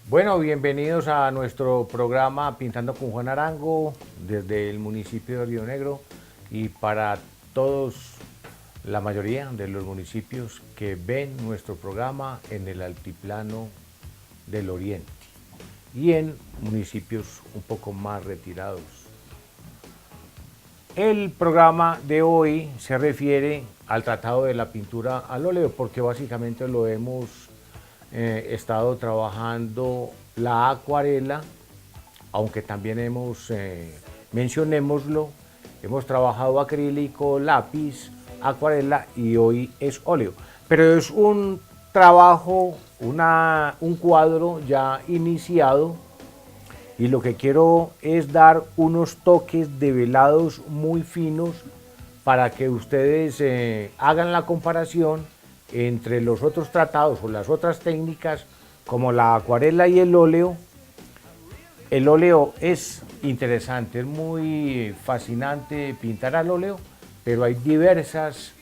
Bueno, bienvenidos a nuestro programa Pintando con Juan Arango desde el municipio de Río Negro y para todos, la mayoría de los municipios que ven nuestro programa en el altiplano del oriente y en municipios un poco más retirados. El programa de hoy se refiere al tratado de la pintura al óleo porque básicamente lo hemos estado trabajando la acuarela, aunque también mencionémoslo, hemos trabajado acrílico, lápiz, acuarela y hoy es óleo. Pero es un trabajo, un cuadro ya iniciado y lo que quiero es dar unos toques de velados muy finos para que ustedes hagan la comparación entre los otros tratados o las otras técnicas como la acuarela y el óleo. El óleo es interesante, es muy fascinante pintar al óleo, pero hay diversas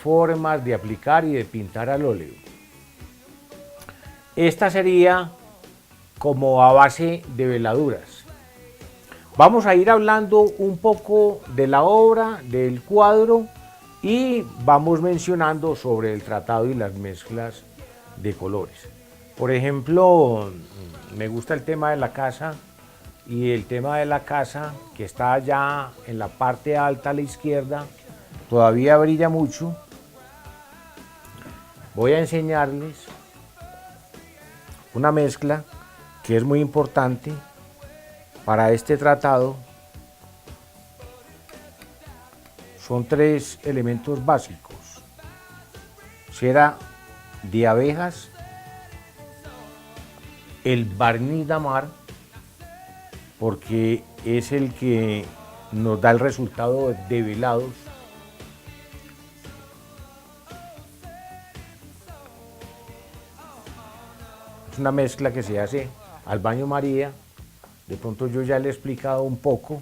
formas de aplicar y de pintar al óleo. Esta sería como a base de veladuras. Vamos a ir hablando un poco de la obra, del cuadro, y vamos mencionando sobre el tratado y las mezclas de colores. Por ejemplo, me gusta el tema de la casa y el tema de la casa que está allá en la parte alta a la izquierda, todavía brilla mucho. Voy a enseñarles una mezcla que es muy importante para este tratado. Son tres elementos básicos: cera de abejas, el barniz damar, porque es el que nos da el resultado de velados, es una mezcla que se hace al baño María, de pronto yo ya le he explicado un poco,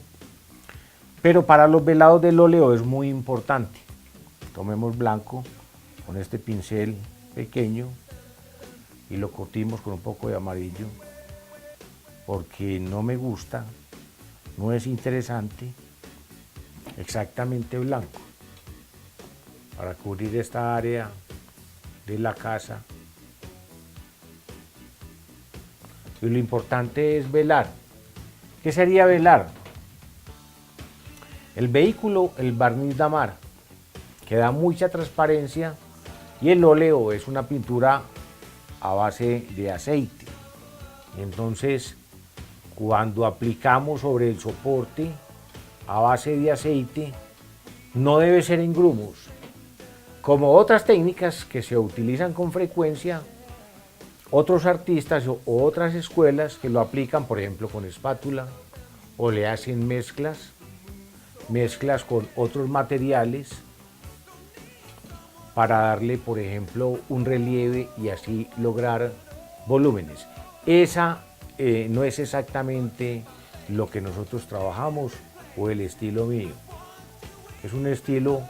pero para los velados del óleo es muy importante. Tomemos blanco con este pincel pequeño y lo curtimos con un poco de amarillo, porque no me gusta, no es interesante exactamente blanco para cubrir esta área de la casa. Y lo importante es velar. ¿Qué sería velar? El vehículo, el barniz damar, que da mucha transparencia, y el óleo es una pintura a base de aceite. Entonces, cuando aplicamos sobre el soporte a base de aceite, no debe ser en grumos, como otras técnicas que se utilizan con frecuencia, otros artistas o otras escuelas que lo aplican, por ejemplo, con espátula, o le hacen mezclas con otros materiales para darle, por ejemplo, un relieve y así lograr volúmenes. Esa no es exactamente lo que nosotros trabajamos o el estilo mío. Es un estilo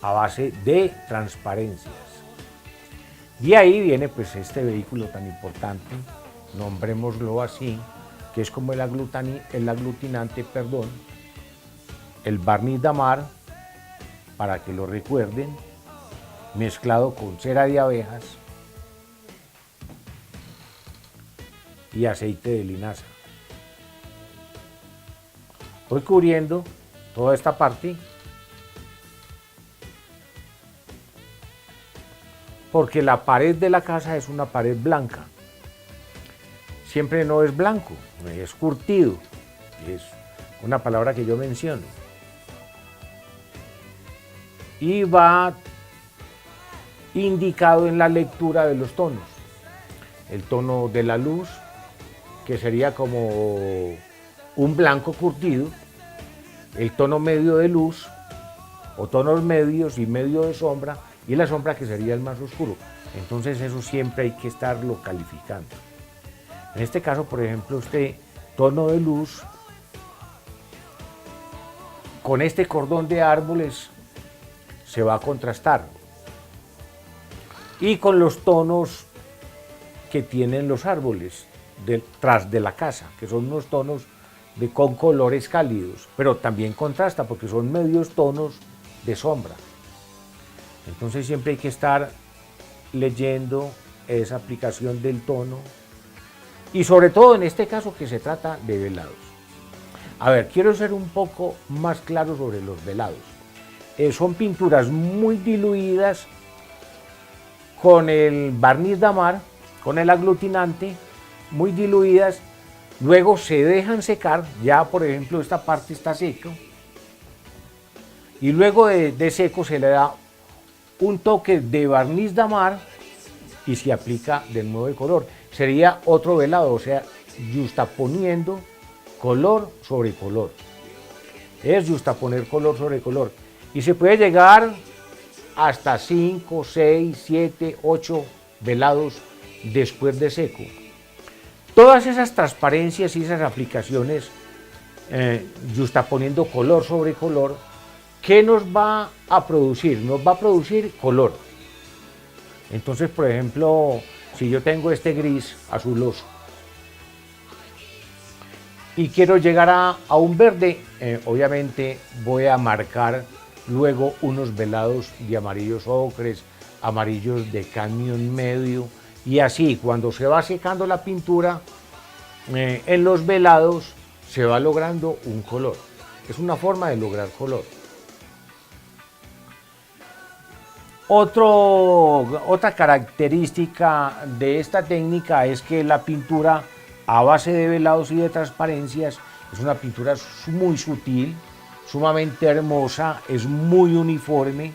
a base de transparencias. Y ahí viene pues este vehículo tan importante, nombrémoslo así, que es como el aglutinante, el barniz damar, para que lo recuerden, mezclado con cera de abejas y aceite de linaza. Voy cubriendo toda esta parte porque la pared de la casa es una pared blanca. Siempre no es blanco, es curtido, es una palabra que yo menciono. Y va indicado en la lectura de los tonos. El tono de la luz, que sería como un blanco curtido, el tono medio de luz, o tonos medios y medio de sombra, y la sombra que sería el más oscuro. Entonces eso siempre hay que estarlo calificando. En este caso, por ejemplo, este tono de luz, con este cordón de árboles, se va a contrastar. Y con los tonos que tienen los árboles, tras de la casa, que son unos tonos con colores cálidos, pero también contrasta porque son medios tonos de sombra. Entonces siempre hay que estar leyendo esa aplicación del tono y sobre todo en este caso que se trata de velados. A ver, quiero ser un poco más claro sobre los velados. Son pinturas muy diluidas con el barniz damar, con el aglutinante, muy diluidas, luego se dejan secar, ya por ejemplo esta parte está seca, y luego de seco se le da un toque de barniz damar y se aplica de nuevo el color. Sería otro velado, o sea, yuxtaponiendo color sobre color. Es yuxtaponer color sobre color. Y se puede llegar hasta 5, 6, 7, 8 velados después de seco. Todas esas transparencias y esas aplicaciones, yuxtaponiendo color sobre color, ¿qué nos va a producir? Nos va a producir color. Entonces, por ejemplo, si yo tengo este gris azuloso y quiero llegar a un verde, obviamente voy a marcar luego unos velados de amarillos ocres, amarillos de cadmio medio, y así cuando se va secando la pintura, en los velados se va logrando un color. Es una forma de lograr color. Otra característica de esta técnica es que la pintura a base de velados y de transparencias es una pintura muy sutil, sumamente hermosa, es muy uniforme.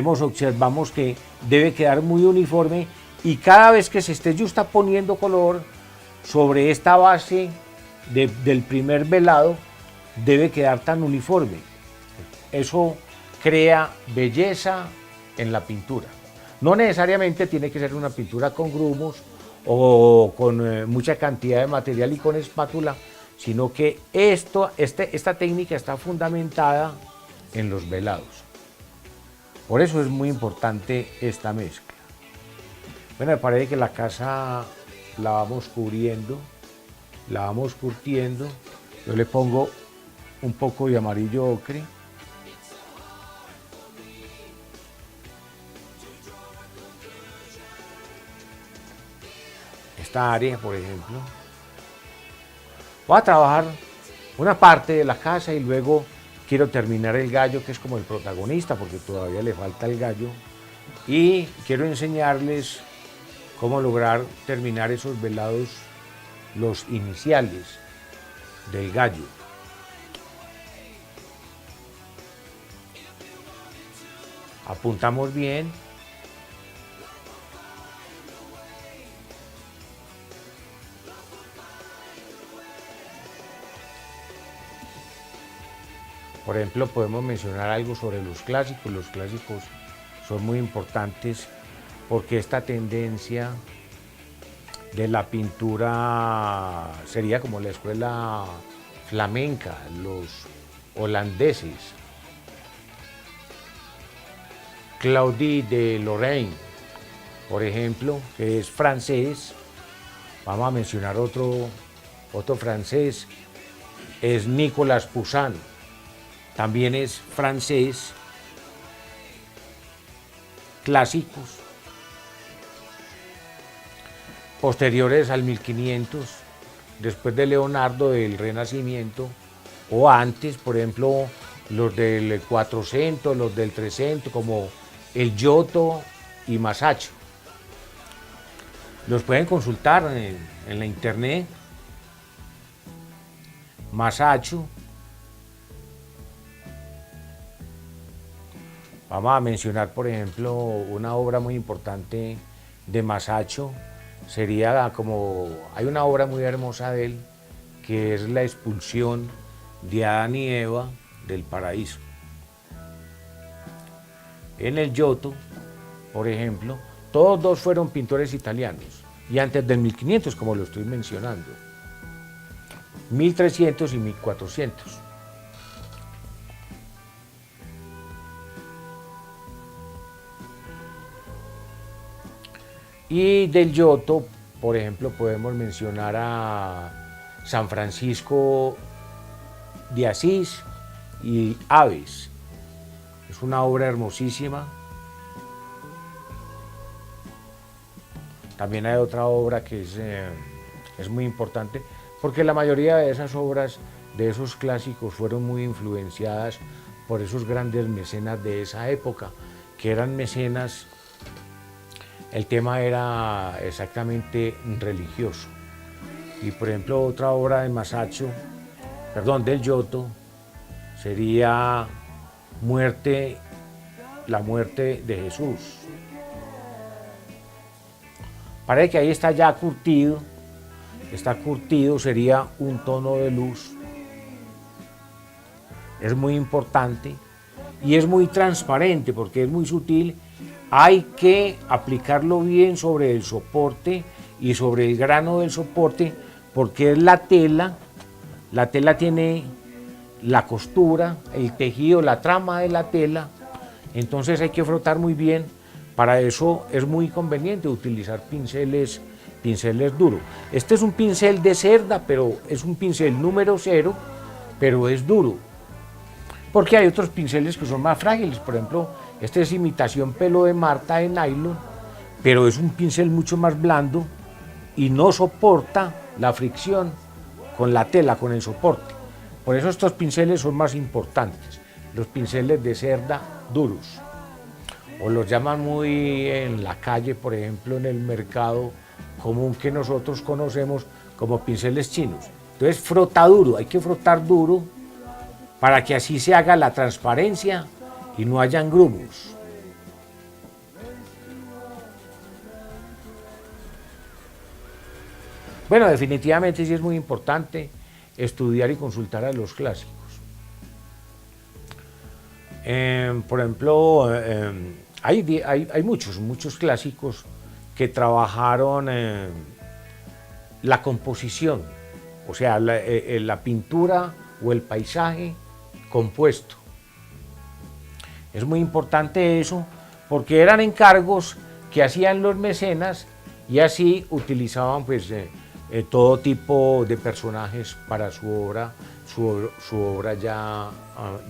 Observamos que debe quedar muy uniforme y cada vez que se esté yuxtaponiendo color sobre esta base del primer velado debe quedar tan uniforme. Eso crea belleza en la pintura. No necesariamente tiene que ser una pintura con grumos o con mucha cantidad de material y con espátula, sino que esta técnica está fundamentada en los velados. Por eso es muy importante esta mezcla. Bueno, me parece que la casa la vamos cubriendo, la vamos curtiendo. Yo le pongo un poco de amarillo ocre. Esta área, por ejemplo. Voy a trabajar una parte de la casa y luego quiero terminar el gallo, que es como el protagonista, porque todavía le falta el gallo. Y quiero enseñarles cómo lograr terminar esos velados, los iniciales del gallo. Apuntamos bien. Por ejemplo, podemos mencionar algo sobre los clásicos. Los clásicos son muy importantes porque esta tendencia de la pintura sería como la escuela flamenca, los holandeses. Claudie de Lorraine, por ejemplo, que es francés. Vamos a mencionar otro francés, es Nicolas Poussin, también es francés, clásicos, posteriores al 1500, después de Leonardo del Renacimiento, o antes, por ejemplo, los del 400, los del 300, como el Giotto y Masaccio. Los pueden consultar en la internet. Masaccio. Vamos a mencionar, por ejemplo, una obra muy importante de Masaccio. Hay una obra muy hermosa de él, que es la expulsión de Adán y Eva del paraíso. En el Giotto, por ejemplo, todos dos fueron pintores italianos, y antes del 1500, como lo estoy mencionando, 1300 y 1400. Y del Giotto por ejemplo, podemos mencionar a San Francisco de Asís y Aves. Es una obra hermosísima. También hay otra obra que es muy importante, porque la mayoría de esas obras, de esos clásicos, fueron muy influenciadas por esos grandes mecenas de esa época, que eran mecenas, el tema era exactamente religioso. Y por ejemplo, otra obra de Masaccio, del Giotto, sería la muerte de Jesús. Parece que ahí está ya curtido, sería un tono de luz. Es muy importante y es muy transparente porque es muy sutil. Hay que aplicarlo bien sobre el soporte y sobre el grano del soporte, porque es la tela tiene la costura, el tejido, la trama de la tela, entonces hay que frotar muy bien. Para eso es muy conveniente utilizar pinceles duros. Este es un pincel de cerda, pero es un pincel número 0, pero es duro. Porque hay otros pinceles que son más frágiles, por ejemplo, este es imitación pelo de Marta de nylon, pero es un pincel mucho más blando y no soporta la fricción con la tela, con el soporte. Por eso estos pinceles son más importantes, los pinceles de cerda duros. O los llaman muy en la calle, por ejemplo, en el mercado común que nosotros conocemos como pinceles chinos. Entonces frota duro, hay que frotar duro para que así se haga la transparencia y no hayan grumos. Bueno, definitivamente sí es muy importante estudiar y consultar a los clásicos. Por ejemplo, hay muchos clásicos que trabajaron la composición, o sea, la pintura o el paisaje compuesto. Es muy importante eso porque eran encargos que hacían los mecenas y así utilizaban pues todo tipo de personajes para su obra ya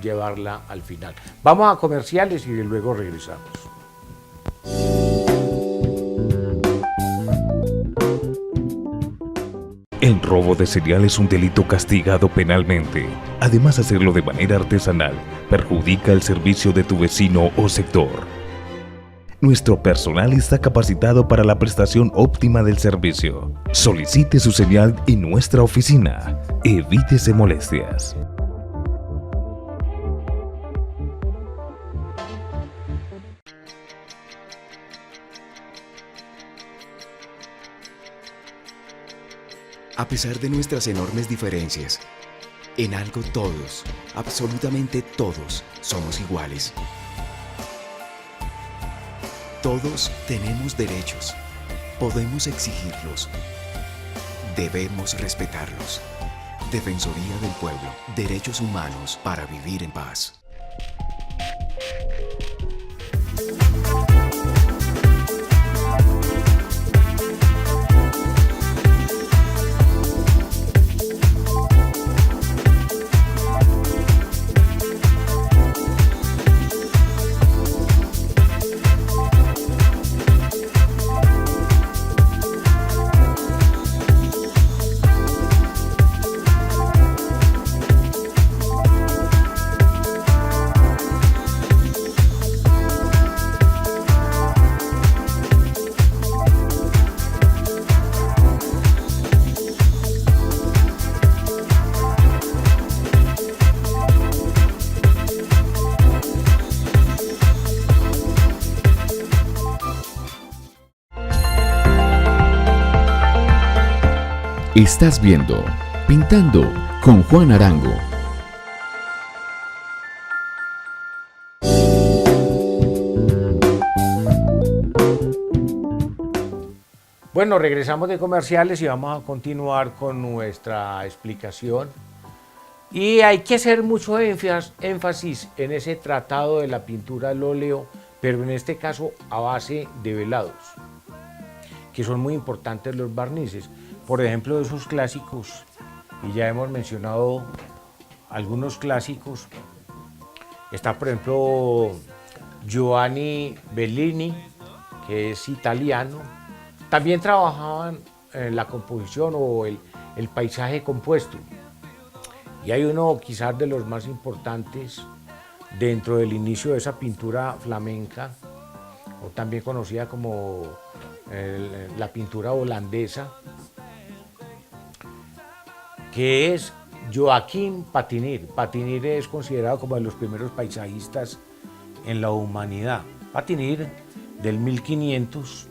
llevarla al final. Vamos a comerciales y luego regresamos. El robo de cereal es un delito castigado penalmente. Además, hacerlo de manera artesanal perjudica el servicio de tu vecino o sector. Nuestro personal está capacitado para la prestación óptima del servicio. Solicite su señal en nuestra oficina. Evítese molestias. A pesar de nuestras enormes diferencias, en algo todos, absolutamente todos, somos iguales. Todos tenemos derechos, podemos exigirlos, debemos respetarlos. Defensoría del Pueblo, derechos humanos para vivir en paz. Estás viendo Pintando con Juan Arango. Bueno, regresamos de comerciales y vamos a continuar con nuestra explicación. Y hay que hacer mucho énfasis en ese tratado de la pintura al óleo, pero en este caso a base de velados. que son muy importantes los barnices. Por ejemplo, de esos clásicos, y ya hemos mencionado algunos clásicos, está por ejemplo Giovanni Bellini, que es italiano. También trabajaban en la composición o el paisaje compuesto. Y hay uno quizás de los más importantes dentro del inicio de esa pintura flamenca, o también conocida como la pintura holandesa, que es Joaquín Patinir. Patinir es considerado como de los primeros paisajistas en la humanidad. Patinir del 1500.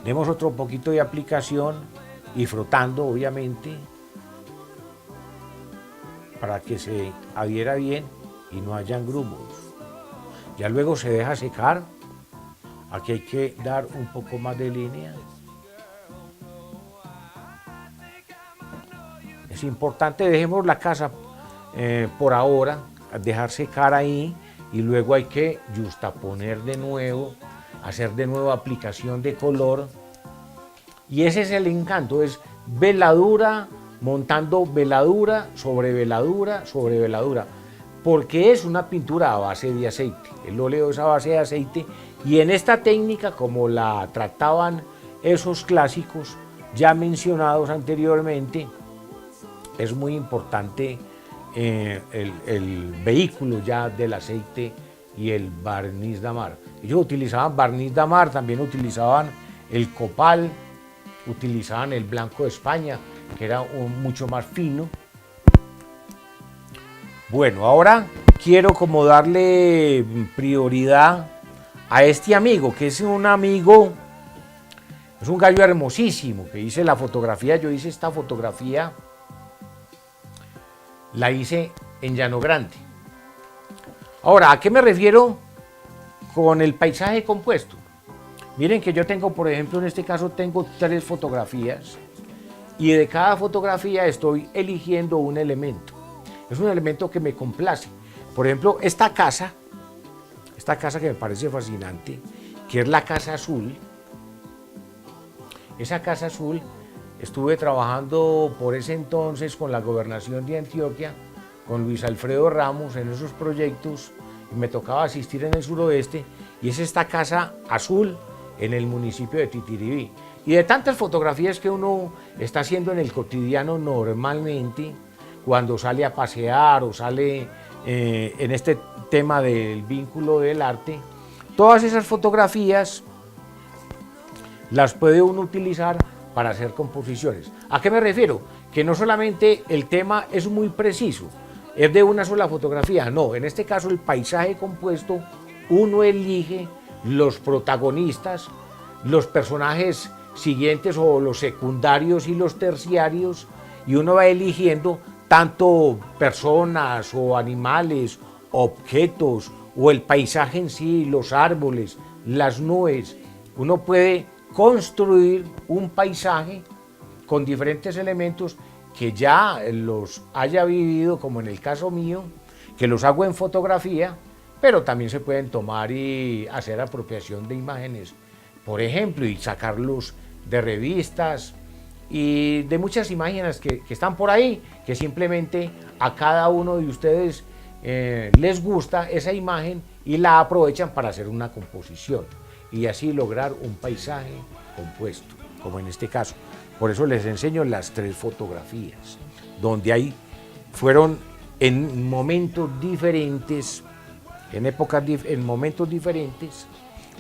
Demos otro poquito de aplicación y frotando, obviamente, para que se adhiera bien y no hayan grumos. Ya luego se deja secar. Aquí hay que dar un poco más de línea. Es importante, dejemos la casa por ahora, dejar secar ahí, y luego hay que justaponer de nuevo, hacer de nuevo aplicación de color. Y ese es el encanto, es veladura, montando veladura sobre veladura sobre veladura, porque es una pintura a base de aceite. El óleo es a base de aceite, y en esta técnica, como la trataban esos clásicos ya mencionados anteriormente, es muy importante el vehículo ya del aceite y el barniz damar. Ellos utilizaban barniz damar, también utilizaban el copal, utilizaban el blanco de España, que era mucho más fino. Bueno, ahora quiero como darle prioridad a este amigo, que es un amigo, es un gallo hermosísimo, que hice la fotografía. Yo hice esta fotografía, la hice en Llano Grande. Ahora, ¿a qué me refiero con el paisaje compuesto? Miren que yo tengo, por ejemplo, en este caso tengo 3 fotografías, y de cada fotografía estoy eligiendo un elemento. Es un elemento que me complace. Por ejemplo, esta casa que me parece fascinante, que es la Casa Azul. Esa Casa Azul, estuve trabajando por ese entonces con la Gobernación de Antioquia, con Luis Alfredo Ramos en esos proyectos, y me tocaba asistir en el suroeste, y es esta Casa Azul en el municipio de Titiribí. Y de tantas fotografías que uno está haciendo en el cotidiano normalmente, cuando sale a pasear o sale en este tema del vínculo del arte, todas esas fotografías las puede uno utilizar para hacer composiciones. ¿A qué me refiero? Que no solamente el tema es muy preciso, es de una sola fotografía, no, en este caso el paisaje compuesto, uno elige los protagonistas, los personajes siguientes o los secundarios y los terciarios, y uno va eligiendo tanto personas o animales, objetos, o el paisaje en sí, los árboles, las nubes. Uno puede construir un paisaje con diferentes elementos que ya los haya vivido, como en el caso mío, que los hago en fotografía, pero también se pueden tomar y hacer apropiación de imágenes, por ejemplo, y sacarlos de revistas y de muchas imágenes que están por ahí, que simplemente a cada uno de ustedes les gusta esa imagen y la aprovechan para hacer una composición y así lograr un paisaje compuesto, como en este caso. Por eso les enseño las 3 fotografías, donde fueron en momentos diferentes, en momentos diferentes,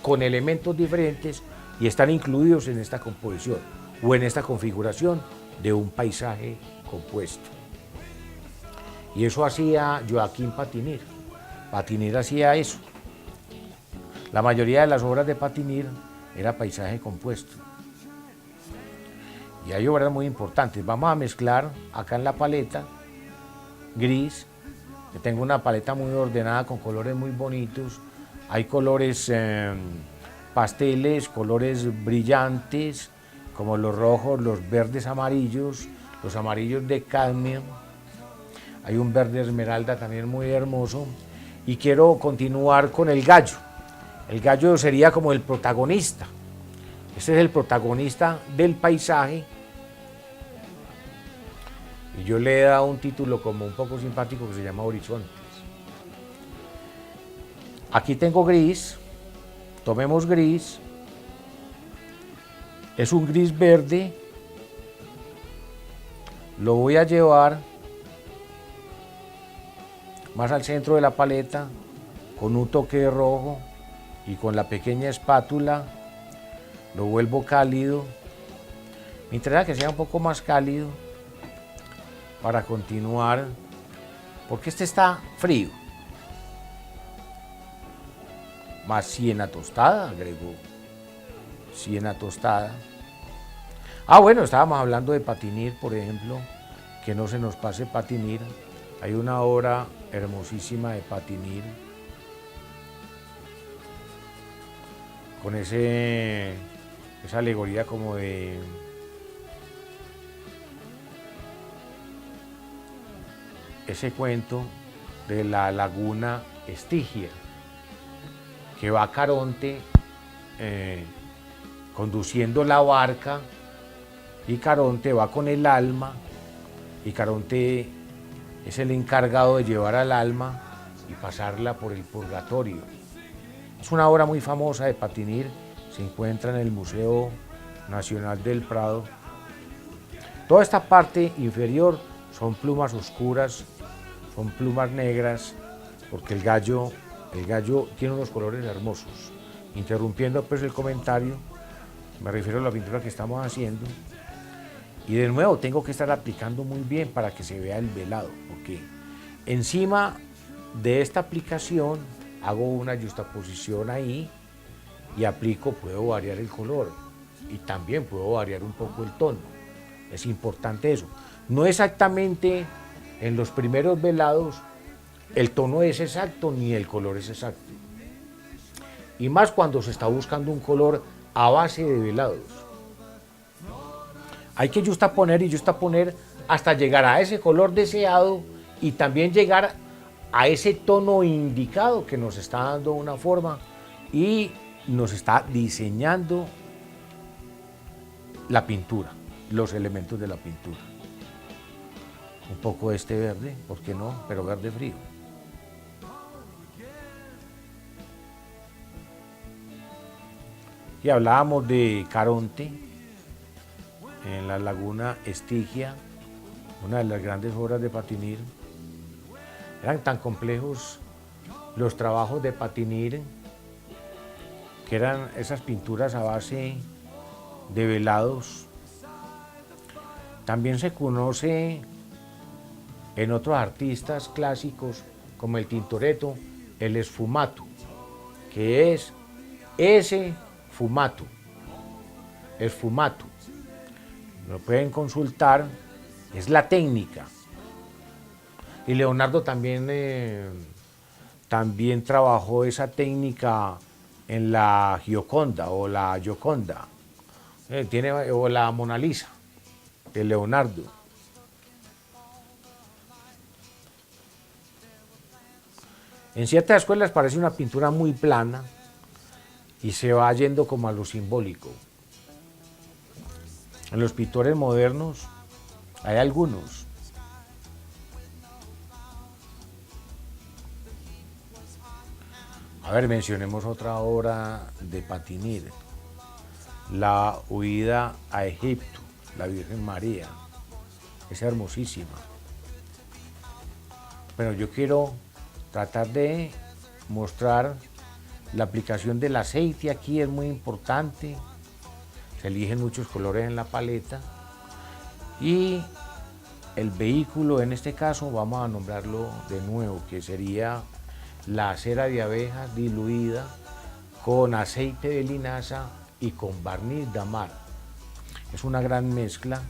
con elementos diferentes, y están incluidos en esta composición o en esta configuración de un paisaje compuesto. Y eso hacía Joaquín Patinir. Patinir hacía eso. La mayoría de las obras de Patinir era paisaje compuesto. Y hay obras muy importantes. Vamos a mezclar acá en la paleta gris, que tengo una paleta muy ordenada con colores muy bonitos. Hay colores pasteles, colores brillantes, como los rojos, los verdes amarillos, los amarillos de cadmio. Hay un verde esmeralda también muy hermoso. Y quiero continuar con el gallo. El gallo sería como el protagonista. Este es el protagonista del paisaje. Y yo le he dado un título como un poco simpático que se llama Horizontes. Aquí tengo gris. Tomemos gris. Es un gris verde. Lo voy a llevar más al centro de la paleta con un toque de rojo y con la pequeña espátula lo vuelvo cálido. Me interesa que sea un poco más cálido para continuar, porque este está frío. Más siena tostada, agrego siena tostada. Ah, bueno, estábamos hablando de patinir, por ejemplo, que no se nos pase patinir. Hay una obra hermosísima de patinir, con esa alegoría como de ese cuento de la laguna Estigia, que va Caronte conduciendo la barca, y Caronte va con el alma, y Caronte es el encargado de llevar al alma y pasarla por el purgatorio. Es una obra muy famosa de patinir, se encuentra en el Museo Nacional del Prado. Toda esta parte inferior son plumas oscuras, son plumas negras, porque el gallo tiene unos colores hermosos. Interrumpiendo pues el comentario, me refiero a la pintura que estamos haciendo. Y de nuevo tengo que estar aplicando muy bien para que se vea el velado, porque encima de esta aplicación hago una yuxtaposición ahí y aplico, puedo variar el color y también puedo variar un poco el tono. Es importante eso. No exactamente en los primeros velados el tono es exacto ni el color es exacto. Y más cuando se está buscando un color a base de velados. Hay que justaponer y justaponer hasta llegar a ese color deseado y también llegar a ese tono indicado que nos está dando una forma y nos está diseñando la pintura, los elementos de la pintura. Un poco de este verde, ¿por qué no? Pero verde frío. Y hablábamos de Caronte en la laguna Estigia, una de las grandes obras de Patinir. Eran tan complejos los trabajos de Patinir, que eran esas pinturas a base de velados. También se conoce en otros artistas clásicos como el Tintoretto, el esfumato, que es ese fumato, esfumato. Lo pueden consultar, es la técnica. Y Leonardo también trabajó esa técnica en la Gioconda o la Gioconda, o la Mona Lisa de Leonardo. En ciertas escuelas parece una pintura muy plana y se va yendo como a lo simbólico. En los pintores modernos hay algunos. A ver, mencionemos otra obra de Patinir, La huida a Egipto, la Virgen María. Es hermosísima. Pero yo quiero tratar de mostrar la aplicación del aceite. Aquí es muy importante. Se eligen muchos colores en la paleta. Y el vehículo, en este caso, vamos a nombrarlo de nuevo, que sería la cera de abejas diluida con aceite de linaza y con barniz damar. Es una gran mezcla.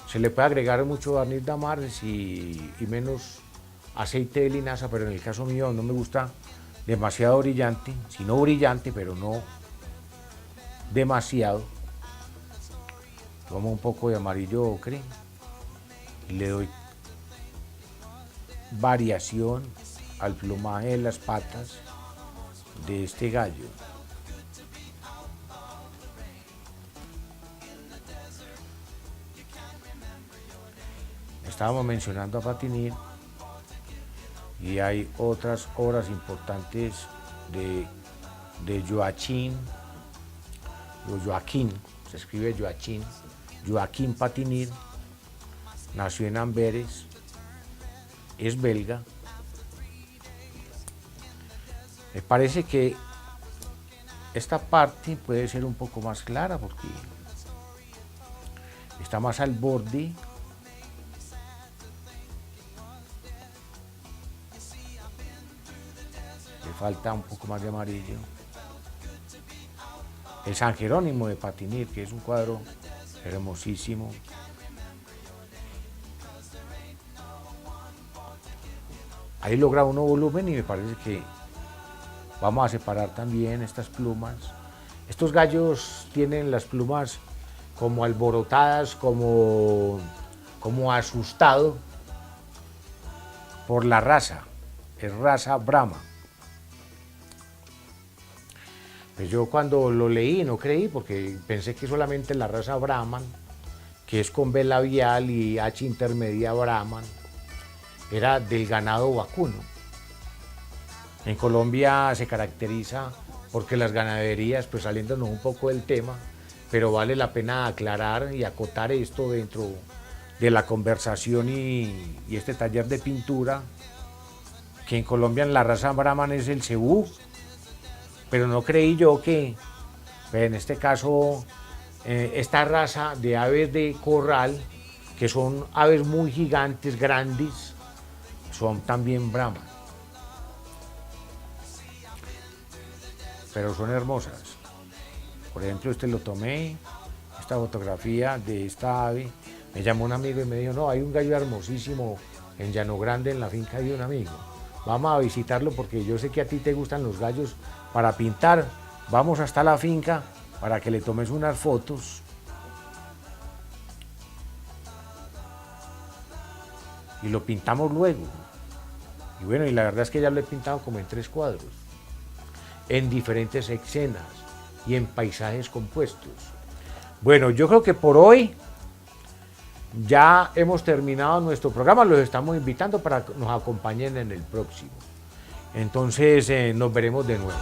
Se le puede agregar mucho barniz damar y menos aceite de linaza, pero en el caso mío no me gusta demasiado brillante, sino brillante, pero no demasiado. Tomo un poco de amarillo ocre y le doy variación al plumaje de las patas de este gallo. Estábamos mencionando a Patinir y hay otras obras importantes de Joachim, o Joaquín, se escribe Joaquín Patinir, nació en Amberes, es belga. Me parece que esta parte puede ser un poco más clara porque está más al borde. Le falta un poco más de amarillo. El San Jerónimo de Patinir, que es un cuadro hermosísimo. Ahí logra uno volumen y me parece que vamos a separar también estas plumas. Estos gallos tienen las plumas como alborotadas, como asustado por la raza. Es raza Brahma. Pues yo cuando lo leí no creí porque pensé que solamente la raza Brahman, que es con B labial y H intermedia Brahman, era del ganado vacuno. En Colombia se caracteriza porque las ganaderías, pues saliéndonos un poco del tema, pero vale la pena aclarar y acotar esto dentro de la conversación y este taller de pintura, que en Colombia la raza Brahman es el cebú, pero no creí yo que, en este caso, esta raza de aves de corral, que son aves muy gigantes, grandes, son también Brahman. Pero son hermosas. Por ejemplo, lo tomé, esta fotografía de esta ave, me llamó un amigo y me dijo, no, hay un gallo hermosísimo en Llano Grande, en la finca de un amigo. Vamos a visitarlo porque yo sé que a ti te gustan los gallos para pintar. Vamos hasta la finca para que le tomes unas fotos. Y lo pintamos luego. Y bueno, y la verdad es que ya lo he pintado como en 3 cuadros, en diferentes escenas y en paisajes compuestos. Bueno, yo creo que por hoy ya hemos terminado nuestro programa, los estamos invitando para que nos acompañen en el próximo. Entonces nos veremos de nuevo.